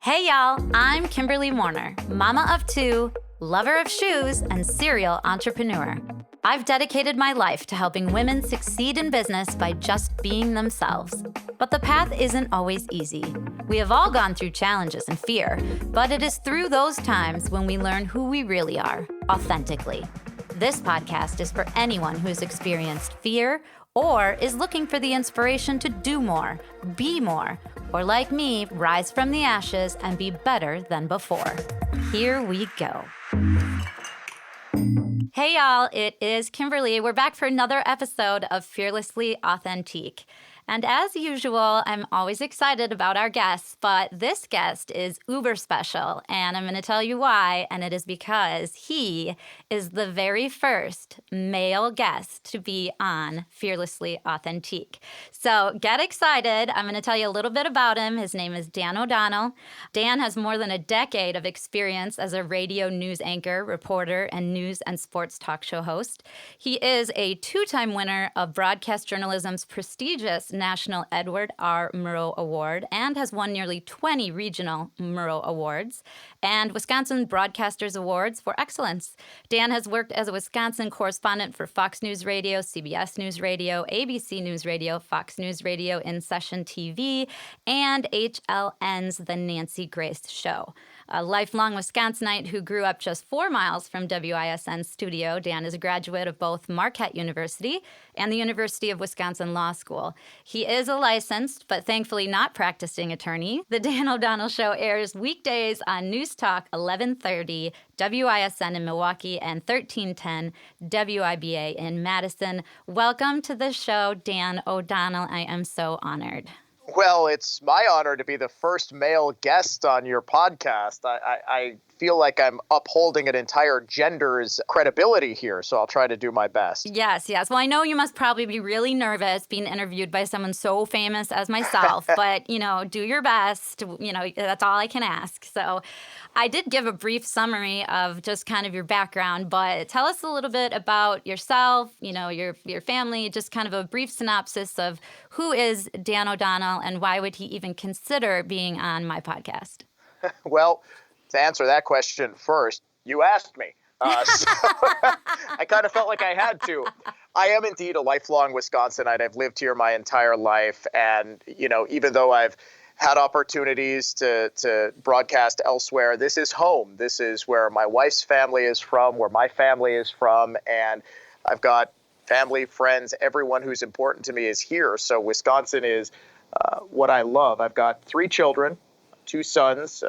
Hey y'all, I'm Kimberly Warner, mama of two, lover of shoes, and serial entrepreneur. I've dedicated my life to helping women succeed in business by just being themselves. But the path isn't always easy. We have all gone through challenges and fear, but it is through those times when we learn who we really are, authentically. This podcast is for anyone who's experienced fear or is looking for the inspiration to do more, be more, or like me, rise from the ashes and be better than before. Here we go. Hey y'all, it is Kimberly. We're back for another episode of Fearlessly Authentique. And as usual, I'm always excited about our guests, but this guest is uber special, and I'm going to tell you why, and it is because he is the very first male guest to be on Fearlessly Authentique. So get excited. I'm going to tell you a little bit about him. His name is Dan O'Donnell. Dan has more than a decade of experience as a radio news anchor, reporter, and news and sports talk show host. He is a two-time winner of broadcast journalism's prestigious National Edward R. Murrow Award and has won nearly 20 regional Murrow Awards and Wisconsin Broadcasters Awards for excellence. Dan has worked as a Wisconsin correspondent for Fox News Radio, CBS News Radio, ABC News Radio, Fox News Radio, In Session TV, and HLN's The Nancy Grace Show. A lifelong Wisconsinite who grew up just 4 miles from WISN studio, Dan is a graduate of both Marquette University and the University of Wisconsin Law School. He is a licensed, but thankfully not practicing attorney. The Dan O'Donnell Show airs weekdays on News Talk 1130, WISN in Milwaukee, and 1310 WIBA in Madison. Welcome to the show, Dan O'Donnell. I am so honored. Well, it's my honor to be the first male guest on your podcast. I feel like I'm upholding an entire gender's credibility here, so I'll try to do my best. Yes. Well, I know you must probably be really nervous being interviewed by someone so famous as myself, but, do your best. That's all I can ask. So I did give a brief summary of just kind of your background, but tell us a little bit about yourself, your family, just kind of a brief synopsis of who is Dan O'Donnell and why would he even consider being on my podcast? Well, to answer that question first, you asked me. So I kind of felt like I had to. I am indeed a lifelong Wisconsinite. I've lived here my entire life. And, even though I've had opportunities to broadcast elsewhere, this is home. This is where my wife's family is from, where my family is from. And I've got family, friends, everyone who's important to me is here. So Wisconsin is what I love. I've got 3 children, 2 sons.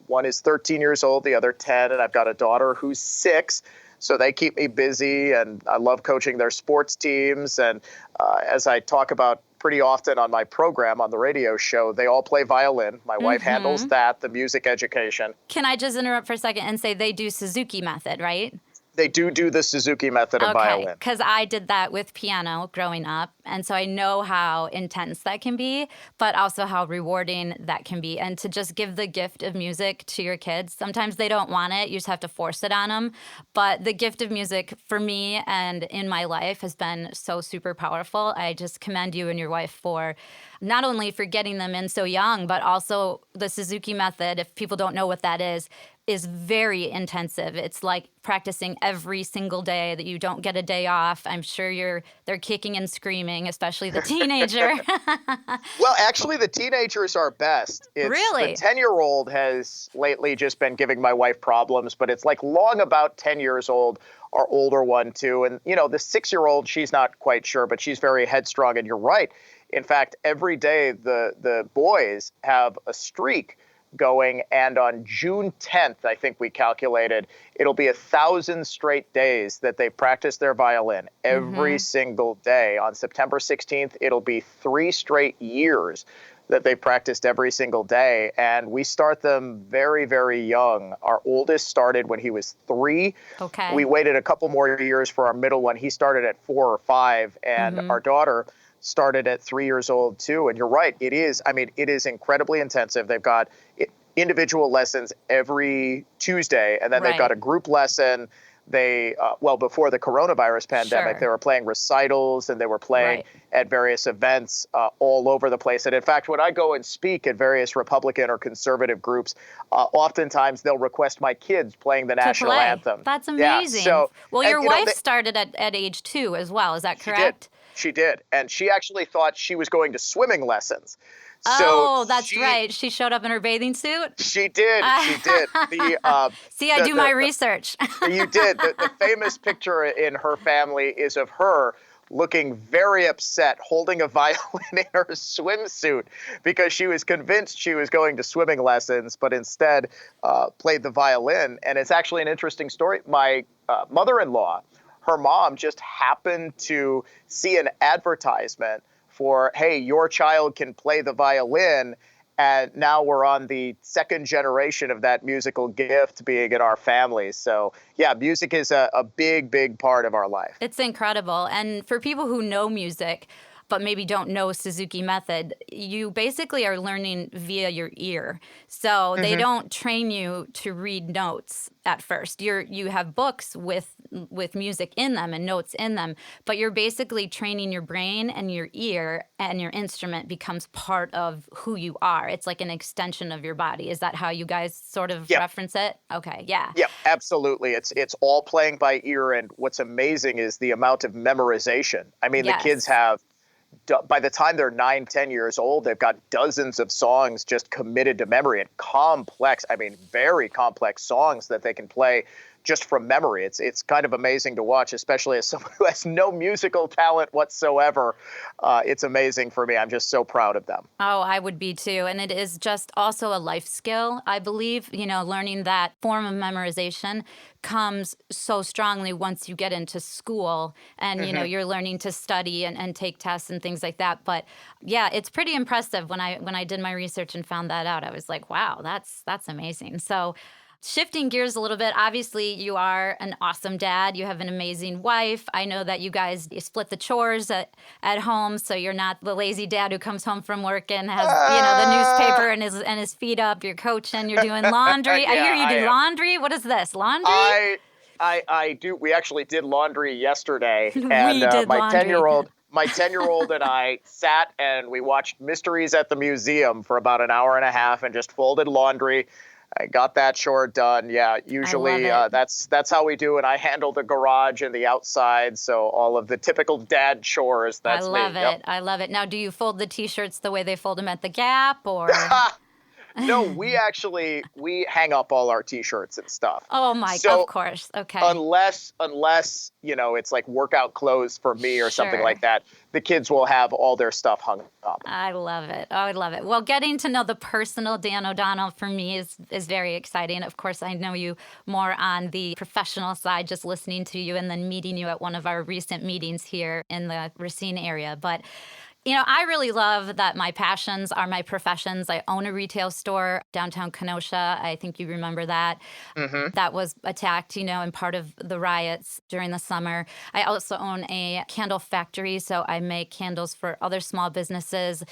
One is 13 years old, the other 10, and I've got a daughter who's 6. So they keep me busy, and I love coaching their sports teams. And as I talk about pretty often on my program, on the radio show, they all play violin. My wife handles that, the music education. Can I just interrupt for a second and say they do Suzuki method, right? They do the Suzuki method of violin. Okay, because I did that with piano growing up, and so I know how intense that can be, but also how rewarding that can be. And to just give the gift of music to your kids, sometimes they don't want it, you just have to force it on them. But the gift of music for me and in my life has been so super powerful. I just commend you and your wife for not only for getting them in so young, but also the Suzuki method, if people don't know what that is very intensive. It's like practicing every single day that you don't get a day off. I'm sure they're kicking and screaming, especially the teenager. Well, actually, the teenagers are best. Really? The 10-year-old has lately just been giving my wife problems, but it's like long about 10 years old, our older one too. And, the 6-year-old, she's not quite sure, but she's very headstrong. And you're right. In fact, every day the boys have a streak going, and on June 10th, I think we calculated, it'll be 1,000 straight days that they practice their violin every single day. On September 16th, it'll be 3 straight years that they practiced every single day, and we start them very, very young. Our oldest started when he was 3. Okay. We waited a couple more years for our middle one. He started at 4 or 5, and our daughter started at 3 years old too. And you're right, it is incredibly intensive. They've got individual lessons every Tuesday, and then they've got a group lesson before the coronavirus pandemic, Sure. they were playing recitals and they were playing Right. at various events all over the place. And in fact, when I go and speak at various Republican or conservative groups, oftentimes they'll request my kids playing the To national play. anthem. That's Yeah. amazing. So, Well, and your wife started at age 2 as well. Is that she did. correct? She did. And she actually thought she was going to swimming lessons. So Oh, that's right. She showed up in her bathing suit. she did. She did. See, I do my research. You did. The famous picture in her family is of her looking very upset, holding a violin in her swimsuit because she was convinced she was going to swimming lessons, but instead played the violin. And it's actually an interesting story. My mother-in-law, her mom just happened to see an advertisement for, hey, your child can play the violin. And now we're on the second generation of that musical gift being in our families. So, yeah, music is a big, big part of our life. It's incredible. And for people who know music, but maybe don't know Suzuki method, you basically are learning via your ear. So they don't train you to read notes at first. You have books with music in them and notes in them, but you're basically training your brain and your ear, and your instrument becomes part of who you are. It's like an extension of your body. Is that how you guys sort of reference it? Okay, yeah. Yeah, absolutely. It's all playing by ear, and what's amazing is the amount of memorization. I mean, the kids have, by the time they're 9, 10 years old, they've got dozens of songs just committed to memory, and very complex songs that they can play just from memory. It's kind of amazing to watch, especially as someone who has no musical talent whatsoever. It's amazing for me. I'm just so proud of them. Oh, I would be too. And it is just also a life skill, I believe. Learning that form of memorization comes so strongly once you get into school and, you're learning to study and take tests and things like that. But yeah, it's pretty impressive. When I did my research and found that out, I was like, wow, that's amazing. So shifting gears a little bit, obviously you are an awesome dad. You have an amazing wife. I know that you guys split the chores at home, so you're not the lazy dad who comes home from work and has the newspaper and his feet up. You're coaching. You're doing laundry. I hear you do laundry. What is this? Laundry? I do. We actually did laundry yesterday, and We did my laundry. 10-year-old and I sat and we watched Mysteries at the Museum for about an hour and a half and just folded laundry. I got that chore done. Yeah, usually that's how we do it. I handle the garage and the outside, so all of the typical dad chores. That's me. I love it. Yep. I love it. Now, do you fold the T-shirts the way they fold them at the Gap, or? No, we hang up all our T-shirts and stuff. Oh my! So of course. Okay. unless it's like workout clothes for me or something Sure. like that, the kids will have all their stuff hung up. I love it. Oh, I love it. Well, getting to know the personal Dan O'Donnell for me is very exciting. Of course, I know you more on the professional side, just listening to you and then meeting you at one of our recent meetings here in the Racine area. But I really love that my passions are my professions. I own a retail store downtown Kenosha. I think you remember that. That was attacked, in part of the riots during the summer. I also own a candle factory, so I make candles for other small businesses.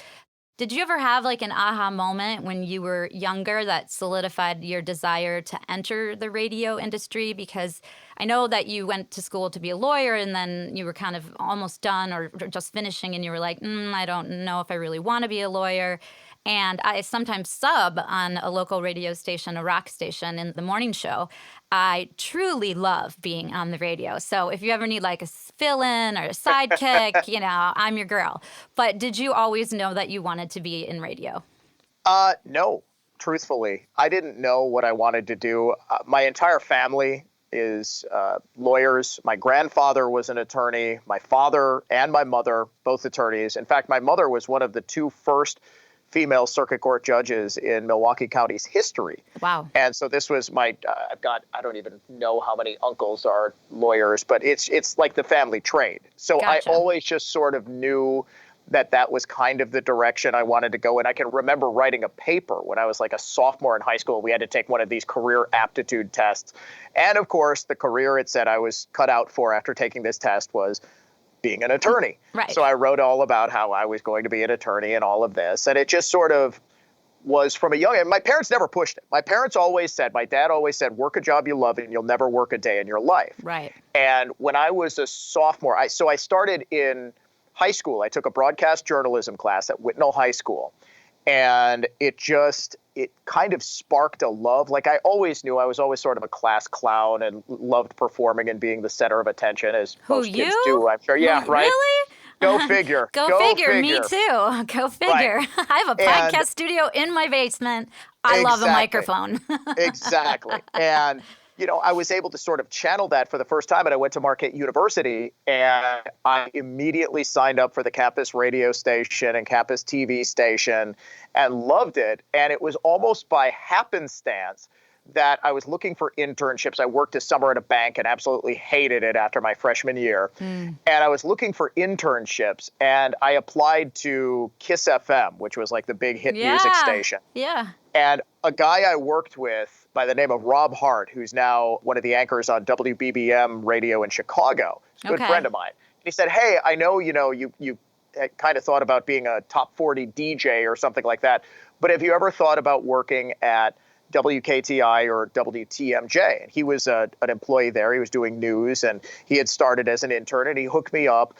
Did you ever have like an aha moment when you were younger that solidified your desire to enter the radio industry? Because I know that you went to school to be a lawyer and then you were kind of almost done or just finishing and you were like, I don't know if I really want to be a lawyer. And I sometimes sub on a local radio station, a rock station in the morning show. I truly love being on the radio. So if you ever need like a fill-in or a sidekick, I'm your girl. But did you always know that you wanted to be in radio? No, truthfully. I didn't know what I wanted to do. My entire family is lawyers. My grandfather was an attorney. My father and my mother, both attorneys. In fact, my mother was one of the two first female circuit court judges in Milwaukee County's history. Wow. And so this was I don't even know how many uncles are lawyers, but it's like the family trade. So Gotcha. I always just sort of knew that was kind of the direction I wanted to go. And I can remember writing a paper when I was like a sophomore in high school. We had to take one of these career aptitude tests. And of course, the career it said I was cut out for after taking this test was being an attorney. Right. So I wrote all about how I was going to be an attorney and all of this. And it just sort of was from a young age. My parents never pushed it. My dad always said, work a job you love and you'll never work a day in your life. Right. And when I was a sophomore, I started in high school. I took a broadcast journalism class at Whitnall High School. And it kind of sparked a love. Like I always knew I was always sort of a class clown and loved performing and being the center of attention, as most kids do, I'm sure. Yeah, right. Really? Go figure. Go figure. Me too. Go figure. Right. I have a podcast studio in my basement. I love a microphone. Exactly. And, I was able to sort of channel that for the first time. And I went to Marquette University and I immediately signed up for the campus radio station and campus TV station and loved it. And it was almost by happenstance that I was looking for internships. I worked a summer at a bank and absolutely hated it after my freshman year. And I was looking for internships and I applied to KISS FM, which was like the big hit music station. Yeah. And a guy I worked with by the name of Rob Hart, who's now one of the anchors on WBBM radio in Chicago, he's a good friend of mine. And he said, hey, I know, you kind of thought about being a top 40 DJ or something like that, but have you ever thought about working at WKTI or WTMJ? And he was an employee there. He was doing news and he had started as an intern and he hooked me up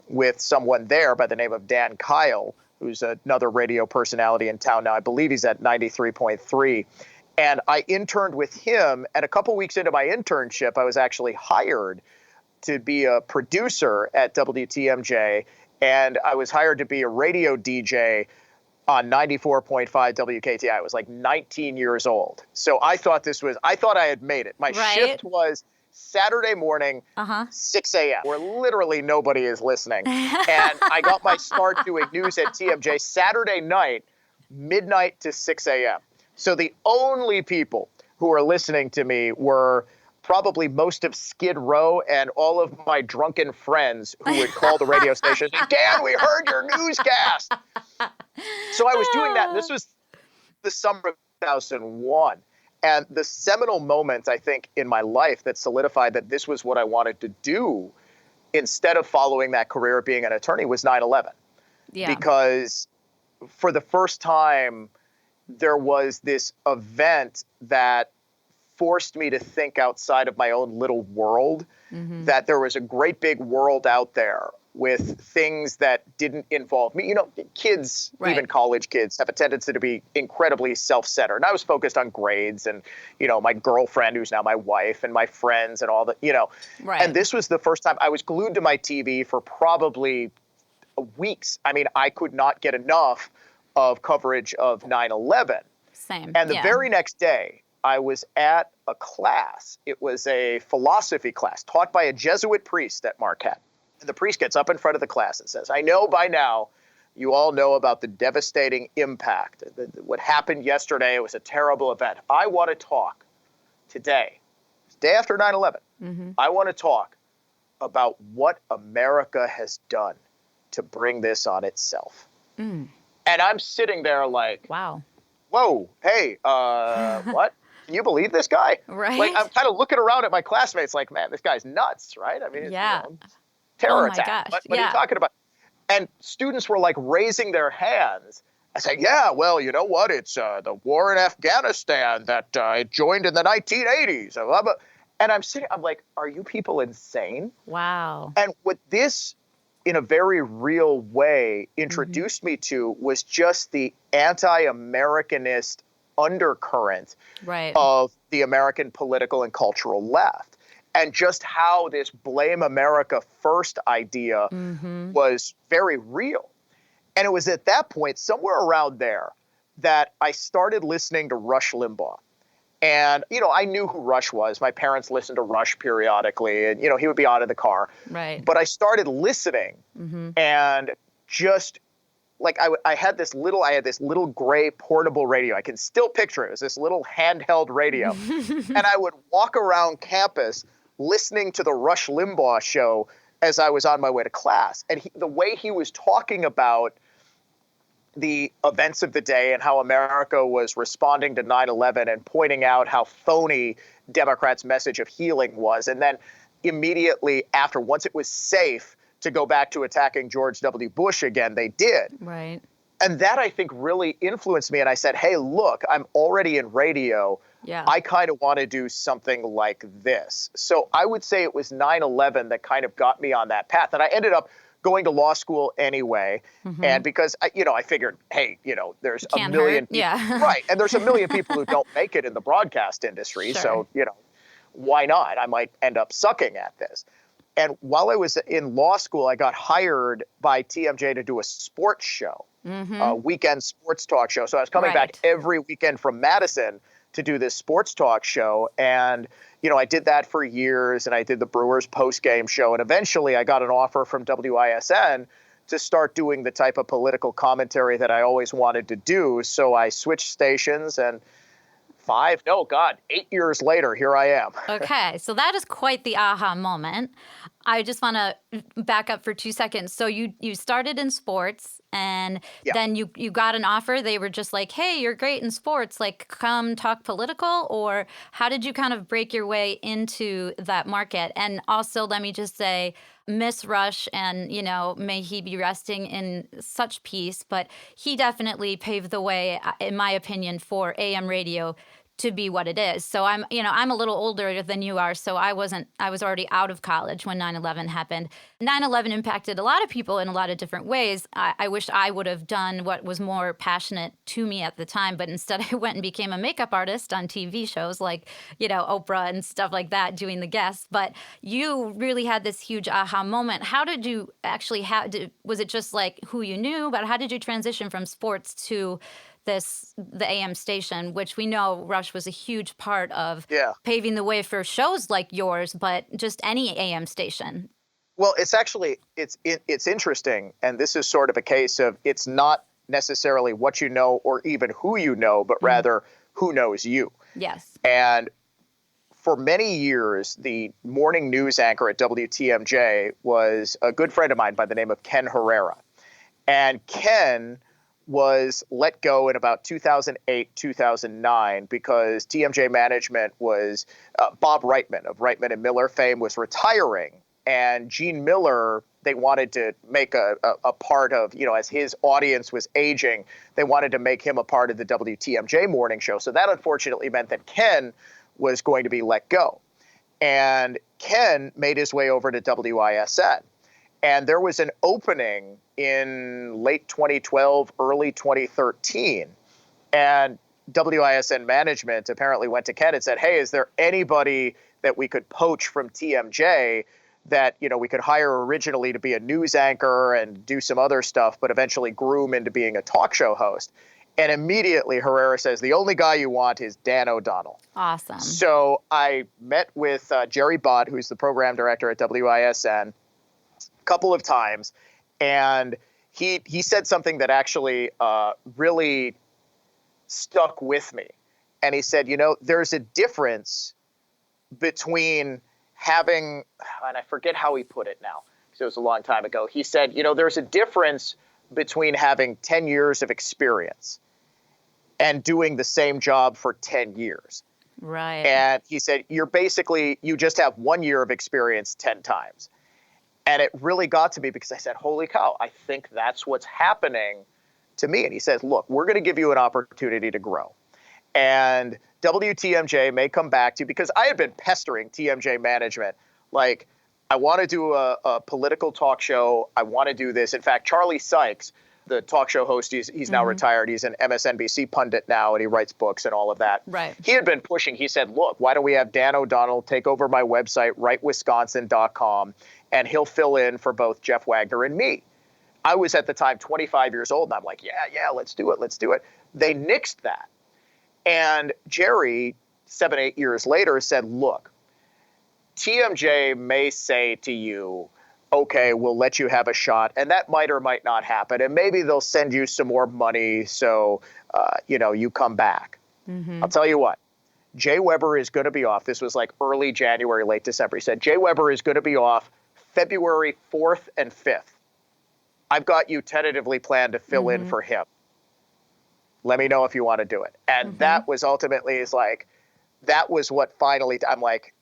with someone there by the name of Dan Kyle, who's another radio personality in town now. I believe he's at 93.3. And I interned with him. And a couple weeks into my internship, I was actually hired to be a producer at WTMJ. And I was hired to be a radio DJ on 94.5 WKTI. I was like 19 years old. So I thought I had made it. My shift was Saturday morning, 6 a.m., where literally nobody is listening. And I got my start doing news at TMJ Saturday night, midnight to 6 a.m. So the only people who were listening to me were probably most of Skid Row and all of my drunken friends who would call the radio station and say, Dan, we heard your newscast. So I was doing that. And this was the summer of 2001. And the seminal moment, I think, in my life that solidified that this was what I wanted to do instead of following that career of being an attorney was 9/11. Yeah. Because for the first time, there was this event that forced me to think outside of my own little world, that there was a great big world out there with things that didn't involve me. Kids, even college kids, have a tendency to be incredibly self-centered. And I was focused on grades and, my girlfriend, who's now my wife, and my friends and all that, And this was the first time I was glued to my TV for probably weeks. I mean, I could not get enough of coverage of 9/11. Same. And the very next day, I was at a class. It was a philosophy class taught by a Jesuit priest at Marquette. And the priest gets up in front of the class and says, I know by now you all know about the devastating impact. What happened yesterday, it was a terrible event. I want to talk today, day after 9/11, I want to talk about what America has done to bring this on itself. And I'm sitting there like, wow, whoa, hey, what? Can you believe this guy? Right. Like, I'm kind of looking around at my classmates like, man, this guy's nuts, right? I mean, it's, terror attack. Gosh. What are you talking about? And students were like raising their hands. I said, yeah, well, you know what? It's the war in Afghanistan that it joined in the 1980s. And I'm like, are you people insane? Wow. And what this, in a very real way, introduced me to was just the anti-Americanist undercurrent of the American political and cultural left. And just how this blame America first idea was very real. And it was at that point, somewhere around there, that I started listening to Rush Limbaugh. And, I knew who Rush was. My parents listened to Rush periodically, and, he would be on in the car. Right. But I started listening and just like I had this little gray portable radio. I can still picture it. It was this little handheld radio. And I would walk around campus listening to the Rush Limbaugh show as I was on my way to class. And the way he was talking about the events of the day and how America was responding to 9/11 and pointing out how phony Democrats' message of healing was. And then immediately after, once it was safe to go back to attacking George W. Bush again, they did. Right. And that, I think, really influenced me. And I said, hey, look, I'm already in radio. Yeah. I kind of want to do something like this. So I would say it was 9/11 that kind of got me on that path. And I ended up going to law school anyway. And because, I figured, hey, there's a Can't million hurt. people. Yeah. Right. And there's a million people who don't make it in the broadcast industry. Sure. So, why not? I might end up sucking at this. And while I was in law school, I got hired by TMJ to do a sports show, a weekend sports talk show. So I was coming back every weekend from Madison to do this sports talk show. And, I did that for years, and I did the Brewers post-game show. And eventually I got an offer from WISN to start doing the type of political commentary that I always wanted to do. So I switched stations, and 8 years later, here I am. Okay, so that is quite the aha moment. I just want to back up for 2 seconds. So you started in sports, and then you got an offer. They were just like, hey, you're great in sports. Like, come talk political? Or how did you kind of break your way into that market? And also, let me just say, Miss Rush, and, may he be resting in such peace, but he definitely paved the way, in my opinion, for AM radio to be what it is. So I'm a little older than you are, so I was already out of college when 9/11 happened. 9/11 impacted a lot of people in a lot of different ways. I wish I would have done what was more passionate to me at the time, but instead I went and became a makeup artist on TV shows like, Oprah and stuff like that, doing the guests. But you really had this huge aha moment. How did you actually was it just like who you knew, but how did you transition from sports to the AM station, which we know Rush was a huge part of paving the way for shows like yours, but just any AM station? Well, it's interesting, and this is sort of a case of it's not necessarily what you know or even who you know, but rather who knows you. Yes. And for many years, the morning news anchor at WTMJ was a good friend of mine by the name of Ken Herrera. And Ken was let go in about 2008, 2009, because TMJ management was, Bob Reitman of Reitman and Miller fame was retiring. And Gene Miller, they wanted to make a part of, as his audience was aging, they wanted to make him a part of the WTMJ morning show. So that unfortunately meant that Ken was going to be let go. And Ken made his way over to WISN. And there was an opening in late 2012, early 2013. And WISN management apparently went to Ken and said, hey, is there anybody that we could poach from TMJ that, we could hire originally to be a news anchor and do some other stuff, but eventually groom into being a talk show host? And immediately Herrera says, the only guy you want is Dan O'Donnell. Awesome. So I met with Jerry Budd, who's the program director at WISN, couple of times, and he said something that actually really stuck with me. And he said, there's a difference between having, and I forget how he put it now, because it was a long time ago. He said, there's a difference between having 10 years of experience and doing the same job for 10 years. Right. And he said, you just have 1 year of experience 10 times. And it really got to me because I said, holy cow, I think that's what's happening to me. And he says, look, we're going to give you an opportunity to grow. And WTMJ may come back to you, because I had been pestering TMJ management. Like, I want to do a political talk show. I want to do this. In fact, Charlie Sykes, the talk show host, he's now retired. He's an MSNBC pundit now, and he writes books and all of that. Right. He had been pushing. He said, look, why don't we have Dan O'Donnell take over my website, writewisconsin.com, and he'll fill in for both Jeff Wagner and me. I was at the time 25 years old, and I'm like, yeah, let's do it. They nixed that. And Jerry, 7, 8 years later, said, look, TMJ may say to you, okay, we'll let you have a shot, and that might or might not happen, and maybe they'll send you some more money so, you come back. I'll tell you what, Jay Weber is going to be off. This was like early January, late December. He said, Jay Weber is going to be off February 4th and 5th. I've got you tentatively planned to fill in for him. Let me know if you want to do it. And that was ultimately that was what finally, I'm like,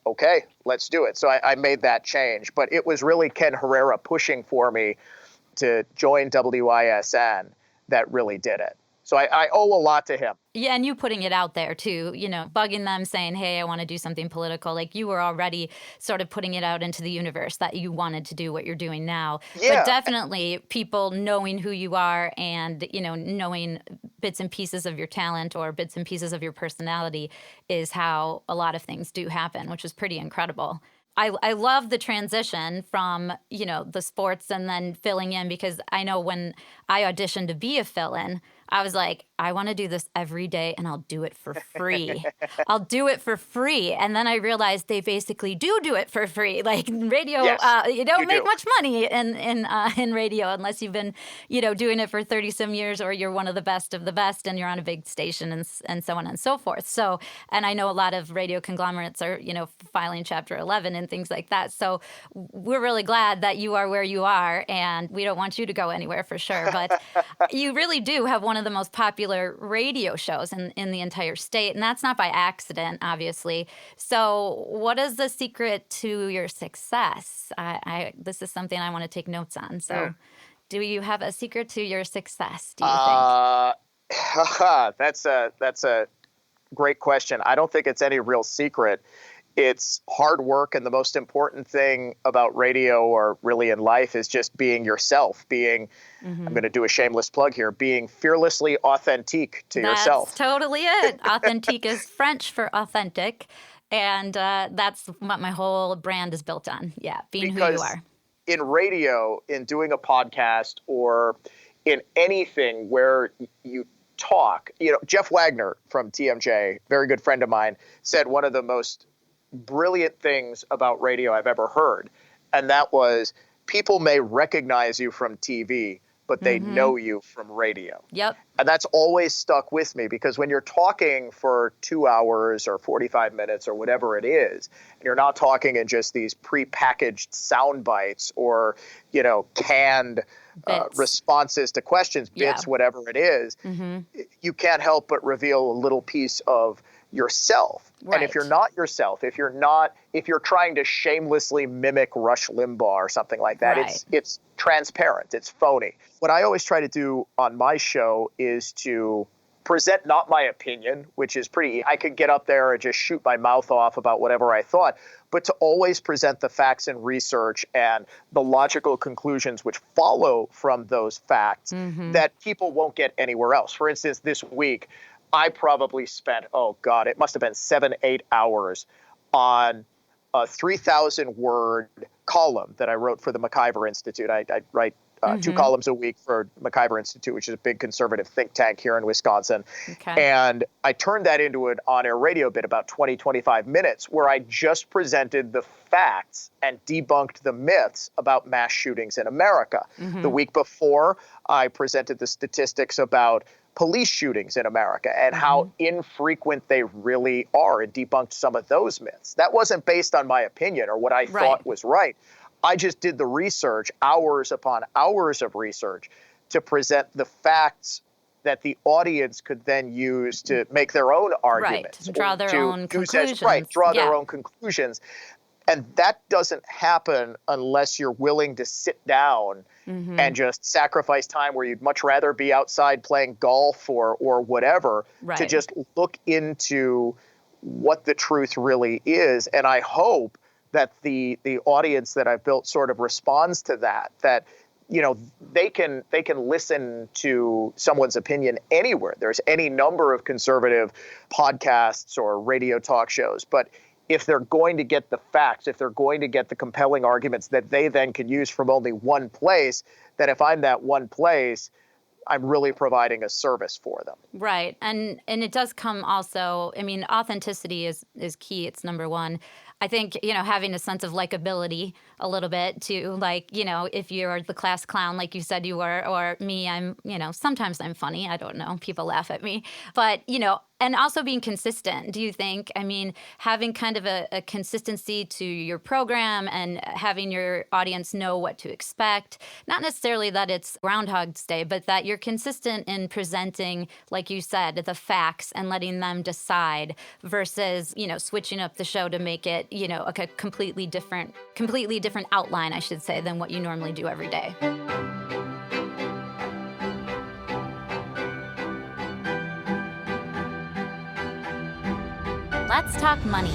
okay, let's do it. So I made that change. But it was really Ken Herrera pushing for me to join WISN that really did it. So I owe a lot to him. Yeah, and you putting it out there too, bugging them saying, hey, I want to do something political. Like you were already sort of putting it out into the universe that you wanted to do what you're doing now. But Yeah. definitely people knowing who you are and, knowing bits and pieces of your talent or bits and pieces of your personality is how a lot of things do happen, which is pretty incredible. I love the transition from, the sports and then filling in, because I know when I auditioned to be a fill-in, I was like, I want to do this every day and I'll do it for free. I'll do it for free. And then I realized they basically do it for free. Like radio, Yes, you don't you make do. much money in radio unless you've been, doing it for 30 some years or you're one of the best and you're on a big station and so on and so forth. So, and I know a lot of radio conglomerates are, filing Chapter 11 and things like that. So we're really glad that you are where you are, and we don't want you to go anywhere for sure. But you really do have one of the most popular radio shows in the entire state, and that's not by accident, obviously. So what is the secret to your success? This is something I want to take notes on. So do you have a secret to your success, do you think? That's a great question. I don't think it's any real secret. It's hard work, and the most important thing about radio or really in life is just being yourself, I'm going to do a shameless plug here, being fearlessly authentic to yourself. That's totally it. Authentique is French for authentic, and that's what my whole brand is built on. Yeah, being who you are. In radio, in doing a podcast, or in anything where you talk, Jeff Wagner from TMJ, very good friend of mine, said one of the most brilliant things about radio I've ever heard. And that was, people may recognize you from TV, but they know you from radio. Yep. And that's always stuck with me, because when you're talking for 2 hours or 45 minutes or whatever it is, and you're not talking in just these prepackaged sound bites or, canned responses to questions, bits, whatever it is, you can't help but reveal a little piece of yourself. Right. And if you're not yourself, if you're trying to shamelessly mimic Rush Limbaugh or something like that, Right. it's transparent, it's phony. What I always try to do on my show is to present not my opinion, which is I could get up there and just shoot my mouth off about whatever I thought, but to always present the facts and research and the logical conclusions which follow from those facts that people won't get anywhere else. For instance, this week, I probably spent, it must have been 7-8 hours on a 3,000-word column that I wrote for the MacIver Institute. I write 2 columns a week for MacIver Institute, which is a big conservative think tank here in Wisconsin. Okay. And I turned that into an on-air radio bit, about 20, 25 minutes, where I just presented the facts and debunked the myths about mass shootings in America. The week before, I presented the statistics about police shootings in America and how infrequent they really are, and debunked some of those myths. That wasn't based on my opinion or what I thought was right. I just did the research, hours upon hours of research, to present the facts that the audience could then use to make their own arguments. Right, draw their own conclusions. Draw their own conclusions. And that doesn't happen unless you're willing to sit down and just sacrifice time where you'd much rather be outside playing golf or whatever, to just look into what the truth really is. And I hope that the audience that I've built sort of responds to that they can listen to someone's opinion anywhere. There's any number of conservative podcasts or radio talk shows, but if they're going to get the facts, if they're going to get the compelling arguments that they then can use from only one place, that if I'm that one place, I'm really providing a service for them. Right. And it does come also, authenticity is key. It's number one. I think, having a sense of likability a little bit to, if you're the class clown, like you said you were, or me, I'm, sometimes I'm funny. I don't know. People laugh at me. But, and also being consistent, do you think? Having kind of a consistency to your program and having your audience know what to expect. Not necessarily that it's Groundhog's Day, but that you're consistent in presenting, like you said, the facts and letting them decide versus, switching up the show to make it, a completely different outline, I should say, than what you normally do every day. Let's talk money.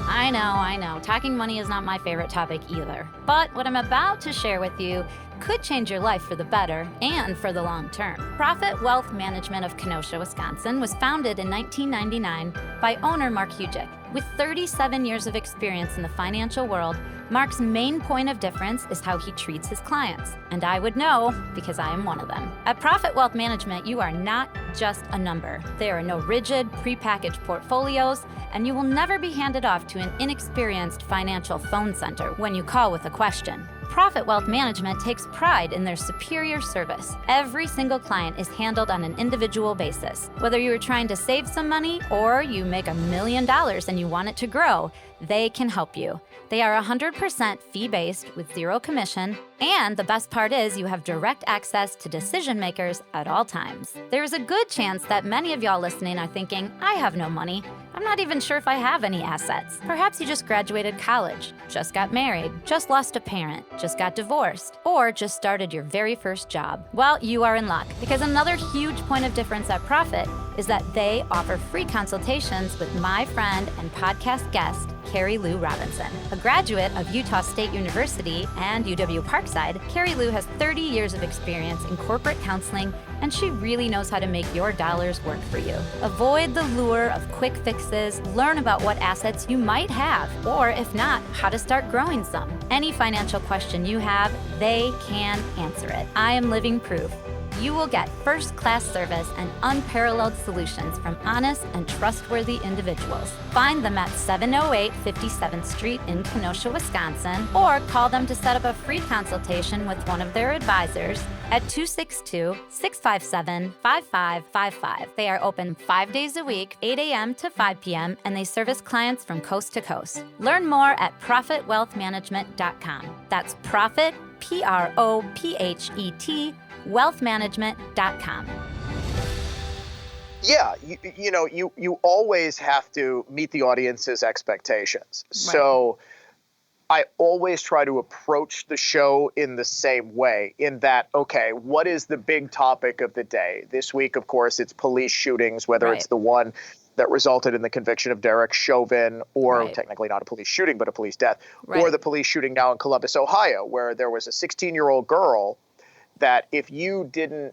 I know. Talking money is not my favorite topic either. But what I'm about to share with you could change your life for the better and for the long term. Profit Wealth Management of Kenosha, Wisconsin was founded in 1999 by owner Mark Hugick. With 37 years of experience in the financial world, Mark's main point of difference is how he treats his clients. And I would know because I am one of them. At Profit Wealth Management, you are not just a number. There are no rigid, prepackaged portfolios, and you will never be handed off to an inexperienced financial phone center when you call with a question. Profit Wealth Management takes pride in their superior service. Every single client is handled on an individual basis. Whether you are trying to save some money or you make $1 million and you want it to grow, they can help you. They are 100% fee-based with zero commission, and the best part is you have direct access to decision makers at all times. There's a good chance that many of y'all listening are thinking, I have no money. I'm not even sure if I have any assets. Perhaps you just graduated college, just got married, just lost a parent, just got divorced, or just started your very first job. Well, you are in luck, because another huge point of difference at Profit is that they offer free consultations with my friend and podcast guest, Carrie Lou Robinson. A graduate of Utah State University and UW Parkside, Carrie Lou has 30 years of experience in corporate counseling, and she really knows how to make your dollars work for you. Avoid the lure of quick fixes, learn about what assets you might have, or if not, how to start growing some. Any financial question you have, they can answer it. I am living proof. You will get first-class service and unparalleled solutions from honest and trustworthy individuals. Find them at 708 57th Street in Kenosha, Wisconsin, or call them to set up a free consultation with one of their advisors at 262-657-5555. They are open 5 days a week, 8 a.m. to 5 p.m., and they service clients from coast to coast. Learn more at profitwealthmanagement.com. That's Profit, P-R-O-P-H-E-T, wealthmanagement.com. Yeah, you always have to meet the audience's expectations. Right. So I always try to approach the show in the same way, in that, okay, what is the big topic of the day? This week, of course, it's police shootings, whether it's the one that resulted in the conviction of Derek Chauvin, or technically not a police shooting, but a police death, or the police shooting now in Columbus, Ohio, where there was a 16-year-old girl that if you didn't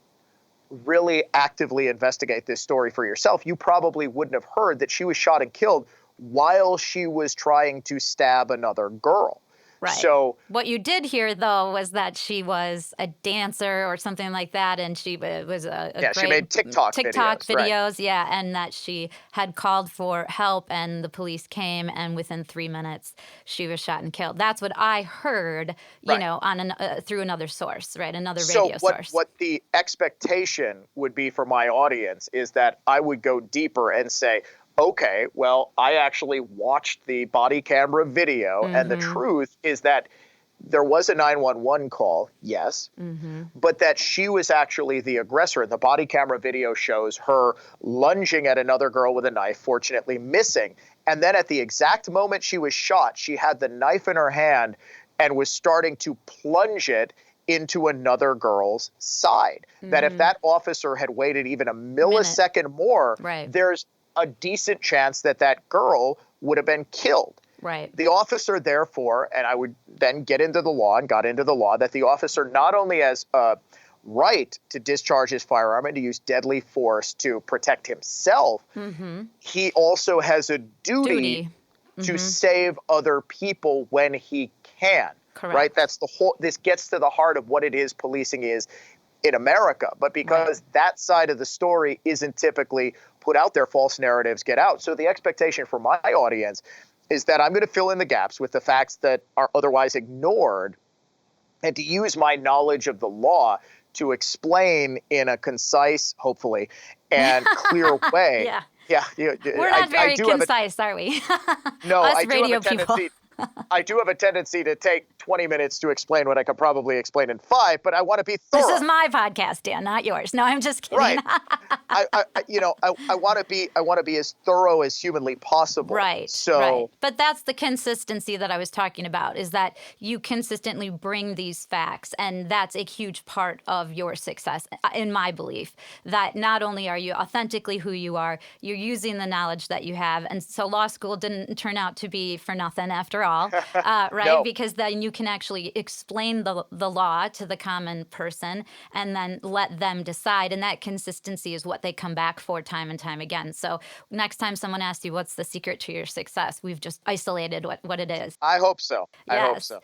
really actively investigate this story for yourself, you probably wouldn't have heard that she was shot and killed while she was trying to stab another girl. Right. So what you did hear, though, was that she was a dancer or something like that, and she was a great she made TikTok videos, yeah, and that she had called for help, and the police came, and within 3 minutes, she was shot and killed. That's what I heard, you know, on through another source, right, another radio source. So what the expectation would be for my audience is that I would go deeper and say, okay, well, I actually watched the body camera video, and the truth is that there was a 911 call, yes, but that she was actually the aggressor. The body camera video shows her lunging at another girl with a knife, fortunately missing. And then at the exact moment she was shot, she had the knife in her hand and was starting to plunge it into another girl's side. That if that officer had waited even a millisecond more, there's a decent chance that that girl would have been killed. Right. The officer, therefore, and I would then got into the law, that the officer not only has a right to discharge his firearm and to use deadly force to protect himself, he also has a duty to save other people when he can. Correct. Right? That's the whole. This gets to the heart of what it is policing is in America. But because that side of the story isn't typically put out there, false narratives get out. So the expectation for my audience is that I'm going to fill in the gaps with the facts that are otherwise ignored, and to use my knowledge of the law to explain in a concise, hopefully, and clear way. We're not very concise, are we? No, Us I do radio have a tendency. people. I do have a tendency to take 20 minutes to explain what I could probably explain in 5, but I want to be thorough. This is my podcast, Dan, not yours. No, I'm just kidding. Right. I want to be as thorough as humanly possible. Right. But that's the consistency that I was talking about, is that you consistently bring these facts, and that's a huge part of your success, in my belief, that not only are you authentically who you are, you're using the knowledge that you have. And so law school didn't turn out to be for nothing after all, right? No. Because then you can actually explain the law to the common person and then let them decide. And that consistency is what they come back for time and time again. So next time someone asks you, what's the secret to your success? We've just isolated what it is. I hope so. Yes. I hope so.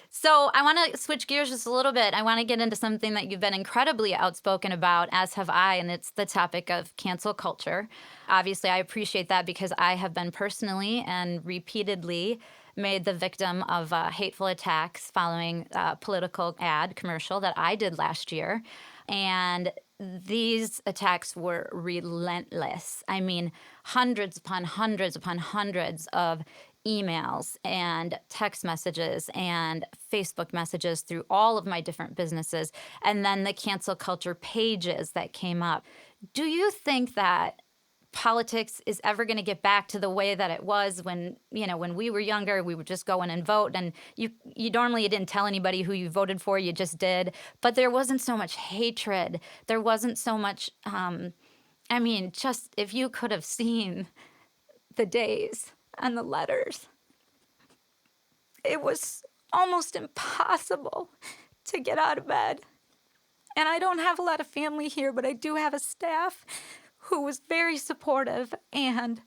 So I want to switch gears just a little bit. I want to get into something that you've been incredibly outspoken about, as have I, and it's the topic of cancel culture. Obviously, I appreciate that because I have been personally and repeatedly made the victim of hateful attacks following a political ad commercial that I did last year. And these attacks were relentless. I mean, hundreds upon hundreds upon hundreds of emails and text messages and Facebook messages through all of my different businesses, and then the cancel culture pages that came up. Do you think that politics is ever going to get back to the way that it was when we were younger? We would just go in and vote, and you normally didn't tell anybody who you voted for, you just did. But there wasn't so much hatred. There wasn't so much, just if you could have seen the days and the letters, it was almost impossible to get out of bed. And I don't have a lot of family here, but I do have a staff who was very supportive. And,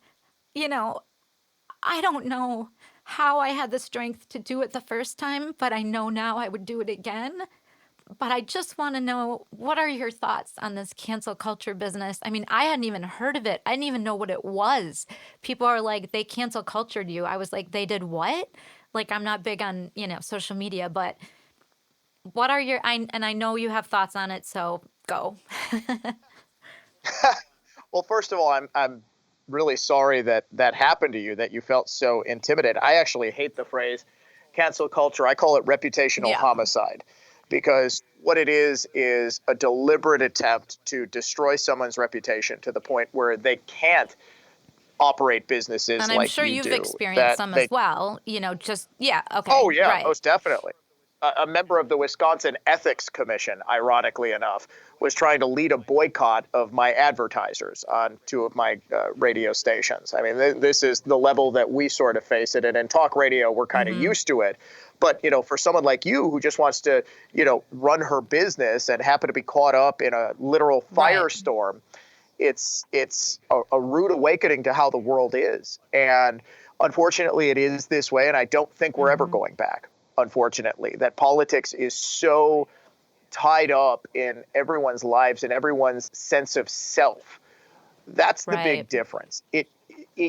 I don't know how I had the strength to do it the first time, but I know now I would do it again. But I just want to know, what are your thoughts on this cancel culture business? I mean, I hadn't even heard of it. I didn't even know what it was. People are like, they cancel cultured you. I was like, they did what? Like, I'm not big on, social media, but what are your, and I know you have thoughts on it, so go. Well, first of all, I'm really sorry that happened to you, that you felt so intimidated. I actually hate the phrase cancel culture. I call it reputational homicide, because what it is a deliberate attempt to destroy someone's reputation to the point where they can't operate businesses like you do. And I'm sure you've experienced some as well, okay. Oh, yeah, right. Most definitely. A member of the Wisconsin Ethics Commission, ironically enough, was trying to lead a boycott of my advertisers on 2 of my radio stations. I mean, this is the level that we sort of face it. And in talk radio, we're kind of used to it. But, for someone like you who just wants to, run her business and happen to be caught up in a literal firestorm, it's a rude awakening to how the world is. And unfortunately, it is this way. And I don't think we're ever going back. Unfortunately, that politics is so tied up in everyone's lives and everyone's sense of self. That's the big difference. It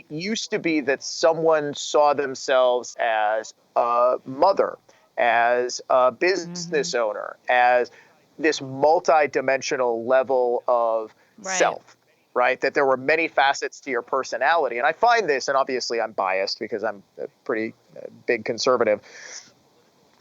used to be that someone saw themselves as a mother, as a business owner, as this multi-dimensional level of self, right? That there were many facets to your personality. And I find this, and obviously I'm biased because I'm a pretty big conservative,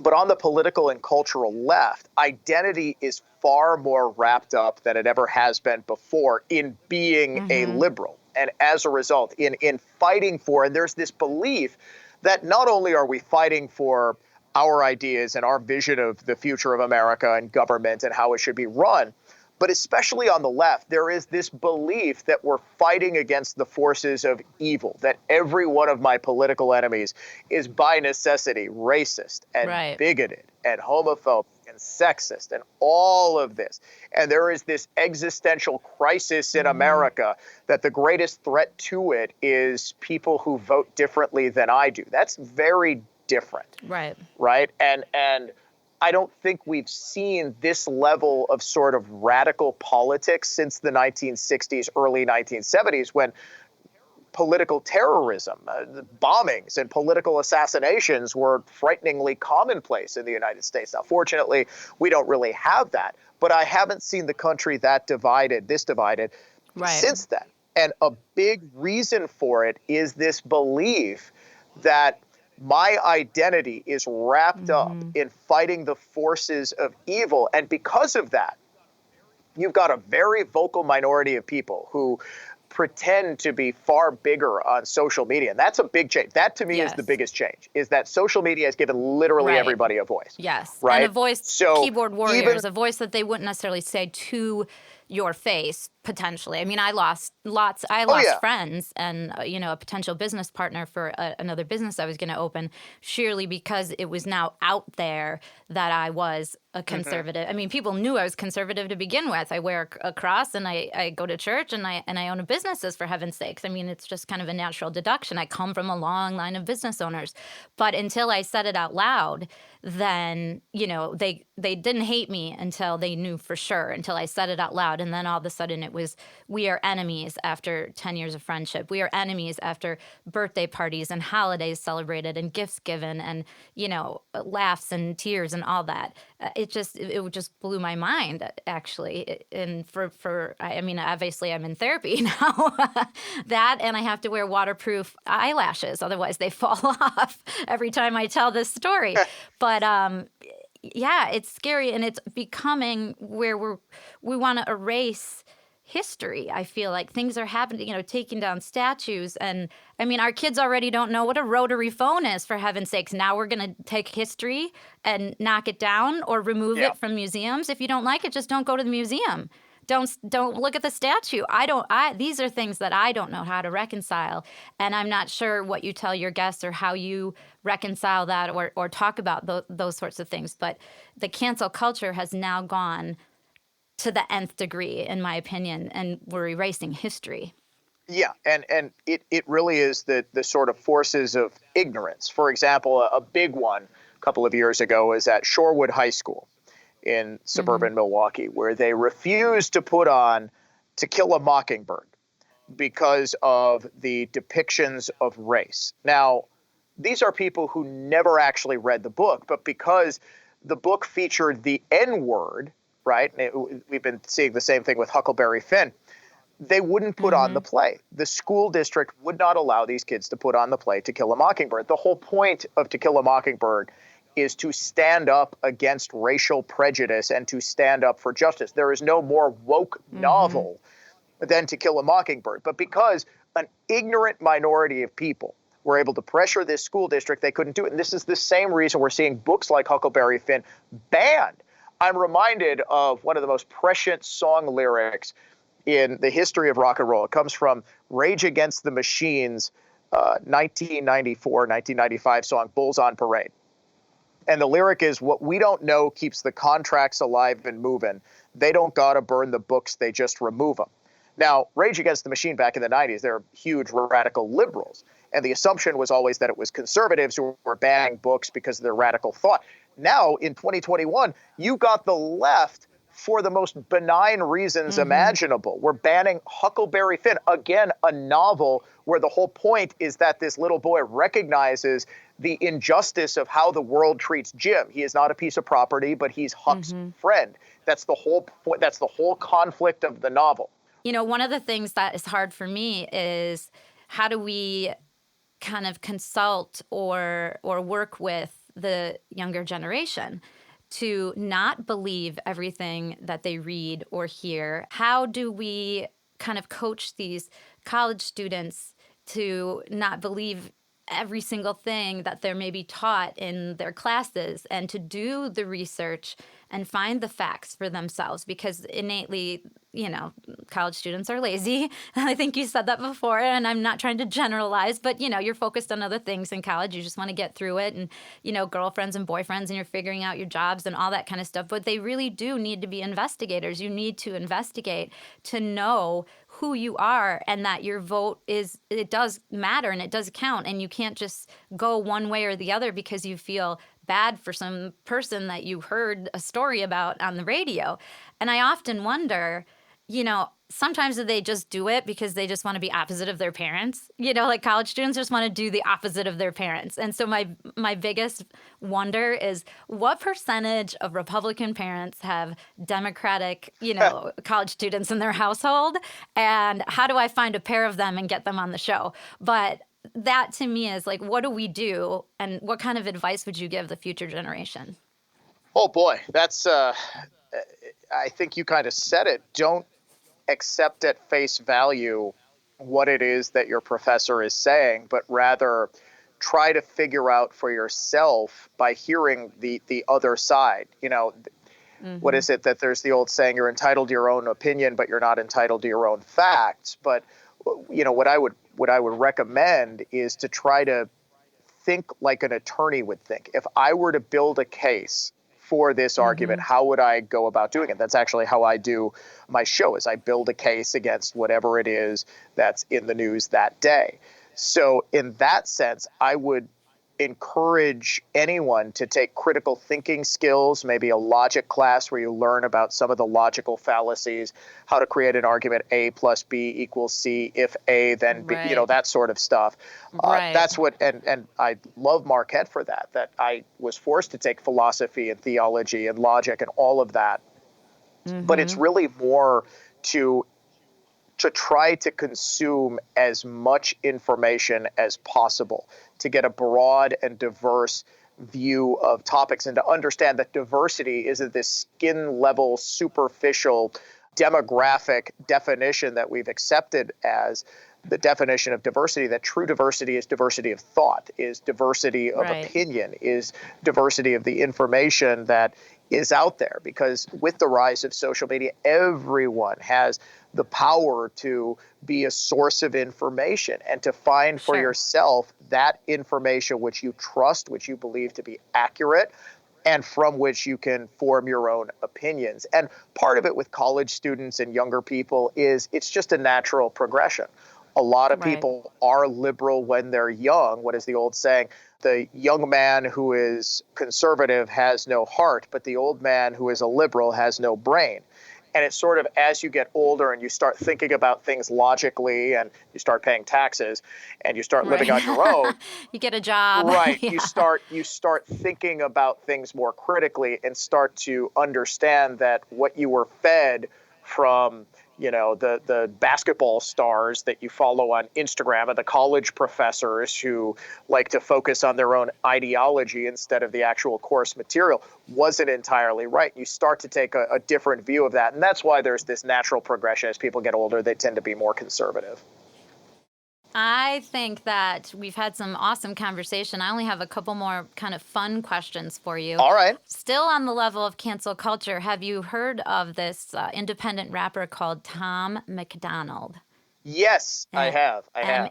but on the political and cultural left, identity is far more wrapped up than it ever has been before in being a liberal. And as a result, in fighting for, and there's this belief that not only are we fighting for our ideas and our vision of the future of America and government and how it should be run, but especially on the left, there is this belief that we're fighting against the forces of evil, that every one of my political enemies is by necessity racist and bigoted and homophobic and sexist and all of this. And there is this existential crisis in America that the greatest threat to it is people who vote differently than I do. That's very different. Right. And I don't think we've seen this level of sort of radical politics since the 1960s, early 1970s, when political terrorism, bombings and political assassinations were frighteningly commonplace in the United States. Now, fortunately, we don't really have that, but I haven't seen the country this divided since then. And a big reason for it is this belief that My identity is wrapped up Mm-hmm. in fighting the forces of evil. And because of that, you've got a very vocal minority of people who pretend to be far bigger on social media. And that's a big change. That to me is the Yes. biggest change, is that social media has given literally Right. everybody a voice. Yes. And a Right? voice, So keyboard even warriors, a voice that they wouldn't necessarily say to your face, potentially. I mean, I lost oh yeah. friends and, a potential business partner for another business I was going to open, surely because it was now out there that I was a hmm conservative. I mean, people knew I was conservative to begin with. I wear a cross and I go to church and I own a businesses, for heaven's sakes. I mean, it's just kind of a natural deduction. I come from a long line of business owners. But until I said it out loud, then, they didn't hate me until they knew for sure, until I said it out loud. And then all of a sudden it was, we are enemies after 10 years of friendship. We are enemies after birthday parties and holidays celebrated and gifts given and, laughs and tears and all that. It just blew my mind, actually. And I mean, obviously I'm in therapy now, that, and I have to wear waterproof eyelashes. Otherwise they fall off every time I tell this story. But, yeah, it's scary, and it's becoming where we want to erase history. I feel like things are happening, taking down statues. And I mean, our kids already don't know what a rotary phone is, for heaven's sakes. Now we're going to take history and knock it down or remove Yeah. it from museums. If you don't like it, just don't go to the museum. Don't look at the statue. These are things that I don't know how to reconcile. And I'm not sure what you tell your guests or how you reconcile that or talk about those sorts of things. But the cancel culture has now gone to the nth degree, in my opinion, and we're erasing history. Yeah, and it really is the sort of forces of ignorance. For example, a big one a couple of years ago was at Shorewood High School in Mm-hmm. suburban Milwaukee, where they refused to put on To Kill a Mockingbird because of the depictions of race. Now, these are people who never actually read the book, but because the book featured the N word, right? We've been seeing the same thing with Huckleberry Finn. They wouldn't put on the Mm-hmm. play. The school district would not allow these kids to put on the play To Kill a Mockingbird. The whole point of To Kill a Mockingbird is to stand up against racial prejudice and to stand up for justice. There is no more woke Mm-hmm. novel than To Kill a Mockingbird. But because an ignorant minority of people were able to pressure this school district, they couldn't do it. And this is the same reason we're seeing books like Huckleberry Finn banned. I'm reminded of one of the most prescient song lyrics in the history of rock and roll. It comes from Rage Against the Machine's 1994, 1995 song, Bulls on Parade. And the lyric is, what we don't know keeps the contracts alive and moving. They don't gotta burn the books, they just remove them. Now, Rage Against the Machine back in the 90s, they're huge radical liberals. And the assumption was always that it was conservatives who were banning books because of their radical thought. Now, in 2021, you got the left for the most benign reasons Mm-hmm. imaginable. We're banning Huckleberry Finn, again, a novel where the whole point is that this little boy recognizes the injustice of how the world treats Jim. He is not a piece of property, but he's Huck's Mm-hmm. friend. That's the whole point. That's the whole conflict of the novel. One of the things that is hard for me is how do we kind of consult or work with the younger generation to not believe everything that they read or hear? How do we kind of coach these college students to not believe every single thing that they're maybe taught in their classes and to do the research and find the facts for themselves? Because innately, college students are lazy. I think you said that before, and I'm not trying to generalize, but you're focused on other things in college. You just want to get through it and, girlfriends and boyfriends, and you're figuring out your jobs and all that kind of stuff. But they really do need to be investigators. You need to investigate to know who you are and that your vote it does matter and it does count. And you can't just go one way or the other because you feel bad for some person that you heard a story about on the radio. And I often wonder, sometimes do they just do it because they just want to be opposite of their parents? Like college students just want to do the opposite of their parents. And so my biggest wonder is what percentage of Republican parents have Democratic, college students in their household? And how do I find a pair of them and get them on the show? But that to me is like, what do we do? And what kind of advice would you give the future generation? Oh boy, that's I think you kind of said it. Don't accept at face value what it is that your professor is saying, but rather try to figure out for yourself by hearing the other side. What is it that there's the old saying, you're entitled to your own opinion, but you're not entitled to your own facts. But what I would recommend is to try to think like an attorney would think. If I were to build a case for this argument, how would I go about doing it? That's actually how I do my show, is I build a case against whatever it is that's in the news that day. So in that sense, I would encourage anyone to take critical thinking skills, maybe a logic class where you learn about some of the logical fallacies, how to create an argument A plus B equals C, if A, then B, that sort of stuff. Right. That's what, and I love Marquette for that I was forced to take philosophy and theology and logic and all of that. But it's really more to try to consume as much information as possible, to get a broad and diverse view of topics, and to understand that diversity isn't this skin level, superficial, demographic definition that we've accepted as the definition of diversity. That true diversity is diversity of thought, is diversity of opinion, is diversity of the information that is out there. Because with the rise of social media, everyone has the power to be a source of information and to find for yourself that information which you trust, which you believe to be accurate, and from which you can form your own opinions. And part of it with college students and younger people is it's just a natural progression. A lot of people are liberal when they're young. What is the old saying? The young man who is conservative has no heart, but the old man who is a liberal has no brain. And it's sort of as you get older and you start thinking about things logically and you start paying taxes and you start living on your own. You get a job. Right. You start thinking about things more critically and start to understand that what you were fed from the basketball stars that you follow on Instagram and the college professors who like to focus on their own ideology instead of the actual course material wasn't entirely right. You start to take a different view of that. And that's why there's this natural progression. As people get older, they tend to be more conservative. I think that we've had some awesome conversation. I only have a couple more kind of fun questions for you. All right. Still on the level of cancel culture, have you heard of this independent rapper called Tom MacDonald? Yes, I have. MacDonald,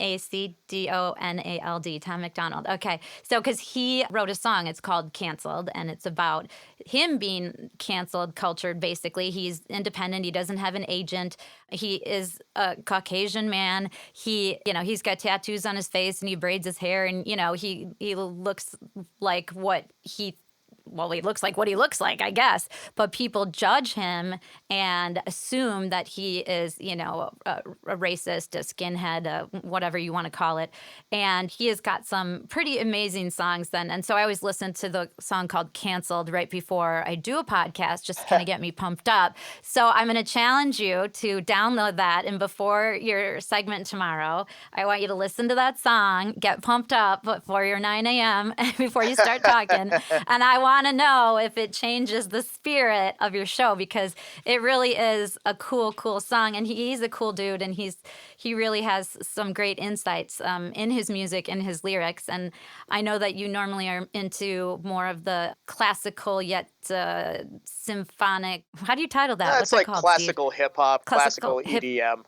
Tom MacDonald. Okay. So, because he wrote a song, it's called Canceled, and it's about him being canceled, cultured, basically. He's independent. He doesn't have an agent. He is a Caucasian man. He's got tattoos on his face and he braids his hair, and, he looks like he looks like what he looks like, I guess. But people judge him and assume that he is, a racist, a skinhead, whatever you want to call it. And he has got some pretty amazing songs then. And so I always listen to the song called Canceled right before I do a podcast, just to kind of get me pumped up. So I'm going to challenge you to download that. And before your segment tomorrow, I want you to listen to that song, get pumped up before your 9 a.m. before you start talking. And I want to know if it changes the spirit of your show, because it really is a cool song. And he's a cool dude, and he really has some great insights in his music and his lyrics. And I know that you normally are into more of the classical yet symphonic. How do you title that? It's like classical hip hop, classical EDM.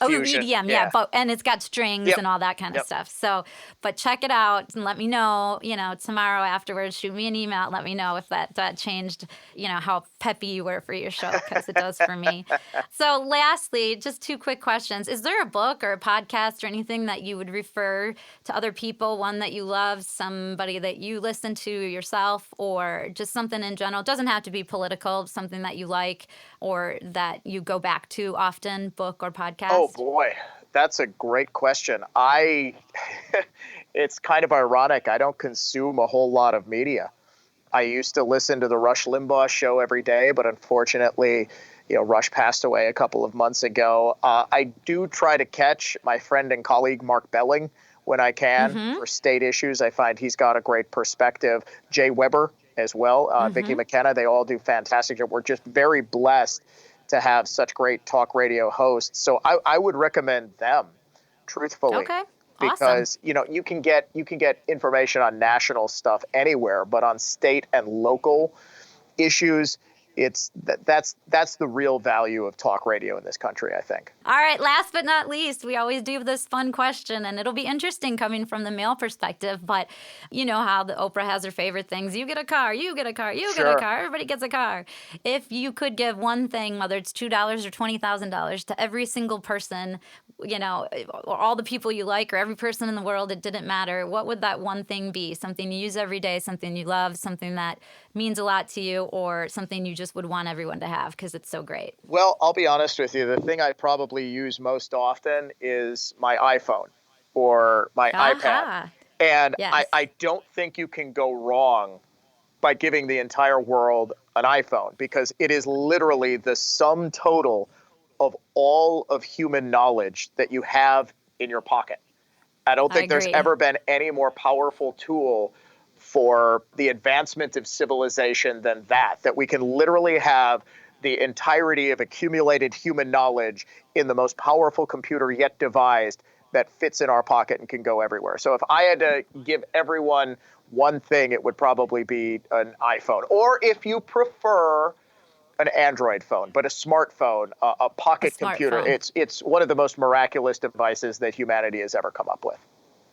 Fusion. EDM, yeah. And it's got strings and all that kind of stuff. So, but check it out and let me know, tomorrow afterwards, shoot me an email. Let me know if that changed, how peppy you were for your show, because it does for me. So lastly, just two quick questions. Is there a book or a podcast or anything that you would refer to other people, one that you love, somebody that you listen to yourself, or just something in general? It doesn't have to be political, something that you like or that you go back to often, book or podcast? Oh, boy, that's a great question. It's kind of ironic. I don't consume a whole lot of media. I used to listen to the Rush Limbaugh show every day, but unfortunately, Rush passed away a couple of months ago. I do try to catch my friend and colleague Mark Belling when I can for state issues. I find he's got a great perspective. Jay Weber as well, Vicki McKenna, they all do fantastic job. We're just very blessed to have such great talk radio hosts. So I would recommend them, truthfully. Okay. Because you can get information on national stuff anywhere, but on state and local issues, that's the real value of talk radio in this country, I think. All right, last but not least, we always do this fun question, and it'll be interesting coming from the male perspective, but you know how the Oprah has her favorite things. You get a car, you get a car, you get a car, everybody gets a car. If you could give one thing, whether it's $2 or $20,000 to every single person, or all the people you like or every person in the world, it didn't matter, what would that one thing be? Something you use every day, something you love, something that means a lot to you, or something you just would want everyone to have because it's so great? Well, I'll be honest with you. The thing I probably use most often is my iPhone or my iPad. And yes. I don't think you can go wrong by giving the entire world an iPhone, because it is literally the sum total of all of human knowledge that you have in your pocket. I don't think there's ever been any more powerful tool for the advancement of civilization than that we can literally have the entirety of accumulated human knowledge in the most powerful computer yet devised that fits in our pocket and can go everywhere. So if I had to give everyone one thing, it would probably be an iPhone. Or if you prefer, an Android phone, but a smartphone, a pocket computer. It's one of the most miraculous devices that humanity has ever come up with.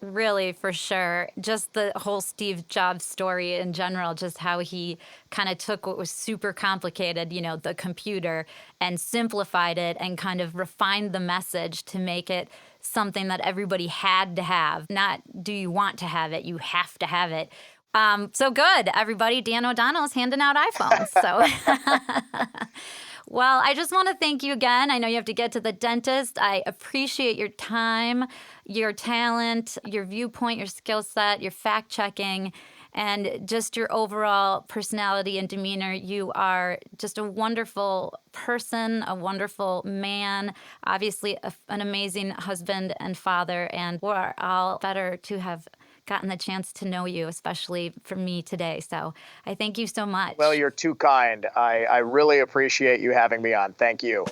Really, for sure. Just the whole Steve Jobs story in general, just how he kind of took what was super complicated, the computer, and simplified it and kind of refined the message to make it something that everybody had to have. Not do you want to have it, you have to have it. So good, everybody. Dan O'Donnell's handing out iPhones. So, well, I just want to thank you again. I know you have to get to the dentist. I appreciate your time, your talent, your viewpoint, your skill set, your fact checking, and just your overall personality and demeanor. You are just a wonderful person, a wonderful man, obviously an amazing husband and father, and we're all better to have gotten the chance to know you, especially for me today. So I thank you so much. Well, you're too kind. I really appreciate you having me on. Thank you.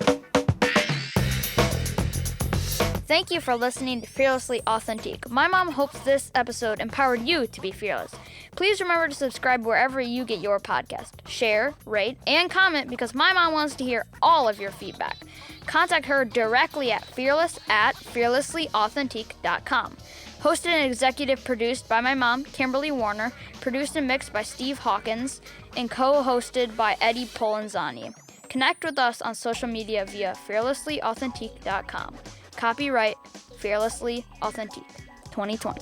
Thank you for listening to Fearlessly Authentic. My mom hopes this episode empowered you to be fearless. Please remember to subscribe wherever you get your podcast. Share, rate, and comment because my mom wants to hear all of your feedback. Contact her directly at fearless@fearlesslyauthentic.com. Hosted and executive produced by my mom, Kimberly Warner, produced and mixed by Steve Hawkins, and co-hosted by Eddie Polanzani. Connect with us on social media via fearlesslyauthentic.com. Copyright Fearlessly Authentic 2020.